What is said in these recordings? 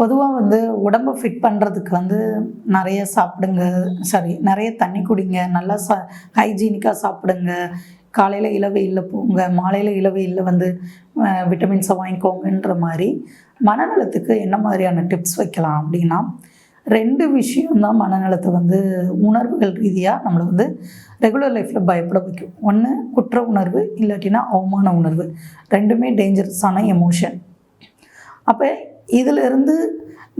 பொதுவா உடம்ப ஃபிட் பண்றதுக்கு நெறைய சாப்பிடுங்க. நெறைய தண்ணி குடிங்க. நல்லா ஹைஜீனிக்கா சாப்பிடுங்க. காலையில இளவெயில்ல போங்க. மாலையில இளவெயில்ல விட்டமின்ஸ வாங்கிக்கோங்கன்ற மாரி, மனநலத்துக்கு என்ன மாதிரியான டிப்ஸ் வைக்கலாம் அப்டின்னா, 2 விஷயம் தான் மனநலத்த உணர்வுகள் ரீதியா நம்மள ரெகுலர் லைஃப்ல பயப்பட வைக்கும். ஒண்ணு குற்ற உணர்வு, இல்லாட்டினா அவமான உணர்வு. 2மே டேஞ்சரஸான எமோஷன். அப்ப இதிலிருந்து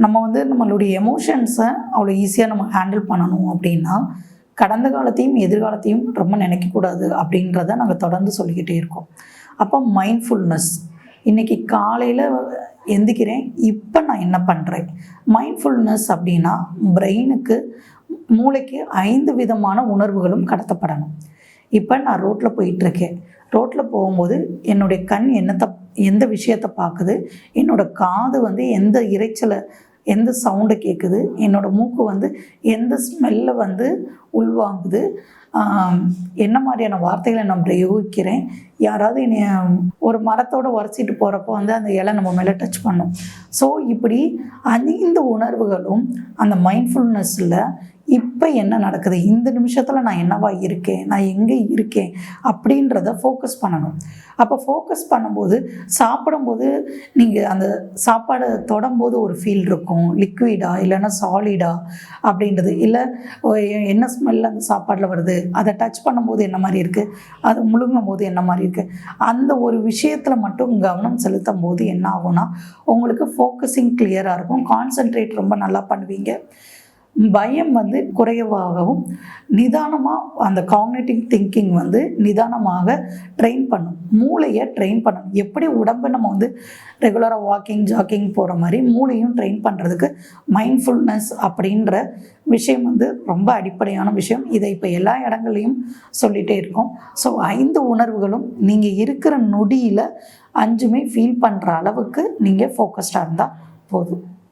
நம்ம நம்மளுடைய எமோஷன்ஸ அவ்வளோ ஈஸியா நம்ம ஹேண்டில் பண்ணணும் அப்படின்னா, கடந்த காலத்தையும், எதிர்காலத்தையும் ரொம்ப நினைக்கக்கூடாது அப்படின்றத நாங்க தொடர்ந்து சொல்லிக்கிட்டே இருக்கோம். அப்போ மைண்ட்ஃபுல்னஸ். இன்னைக்கு காலையில எந்திக்கிறேன், இப்ப நான் என்ன பண்றேன்? மைண்ட்ஃபுல்னஸ் அப்படின்னா, பிரெயினுக்கு, மூளைக்கு 5 விதமான உணர்வுகளும் கடத்தப்படணும். இப்ப நான் ரோட்ல போயிட்டுருக்கேன். ரோட்ல போகும்போது என்னுடைய கண் எந்த விஷயத்த பார்க்குது, என்னோட காது எந்த இரைச்சல, எந்த சவுண்ட கேட்குது, என்னோட மூக்கு எந்த ஸ்மெல்ல உள்வாங்குது, என்ன மாதிரியான வார்த்தைகளை நான் பிரயோகிக்கிறேன், யாராவது என்னைய ஒரு மரத்தோட உரசிட்டு போகிறப்போ அந்த இலை நம்ம மேலே டச் பண்ணும். ஸோ இப்படி 5 உணர்வுகளும் அந்த மைண்ட்ஃபுல்னஸில் இப்போ என்ன நடக்குது, இந்த நிமிஷத்தில் நான் என்னவா இருக்கேன், நான் எங்கே இருக்கேன் அப்படின்றத ஃபோக்கஸ் பண்ணணும். அப்போ ஃபோக்கஸ் பண்ணும்போது, சாப்பிடும்போது நீங்கள் அந்த சாப்பாடை தொடும்போது ஒரு ஃபீல் இருக்கும், லிக்விடா இல்லைன்னா சாலிடா அப்படின்றது, இல்லை என்ன ஸ்மெல் அந்த சாப்பாடில் வருது, அதை டச் பண்ணும்போது என்ன மாதிரி இருக்குது, அதை முழுங்கும் போது என்ன மாதிரி இருக்குது, அந்த ஒரு விஷயத்தில் மட்டும் கவனம் செலுத்தும் போது என்ன ஆகும்னா, உங்களுக்கு ஃபோக்கஸிங் கிளியராக இருக்கும், கான்சென்ட்ரேட் ரொம்ப நல்லா பண்ணுவீங்க. பயம் குறைவாகவும், நிதானமாக அந்த காக்னிட்டிவ் திங்கிங் நிதானமாக ட்ரெயின் பண்ணும், மூளையை ட்ரெயின் பண்ணணும். எப்படி உடம்பை நம்ம ரெகுலராக வாக்கிங் ஜாக்கிங் போகிற மாதிரி மூளையும் ட்ரெயின் பண்ணுறதுக்கு மைண்ட்ஃபுல்னஸ் அப்படின்ற விஷயம் ரொம்ப அடிப்படையான விஷயம். இதை இப்போ எல்லா இடங்கள்லையும் சொல்லிகிட்டே இருக்கோம். ஸோ 5 உணர்வுகளும் நீங்கள் இருக்கிற நொடியில் 5மே ஃபீல் பண்ணுற அளவுக்கு நீங்கள் ஃபோக்கஸ்டாக இருந்தால் போதும்.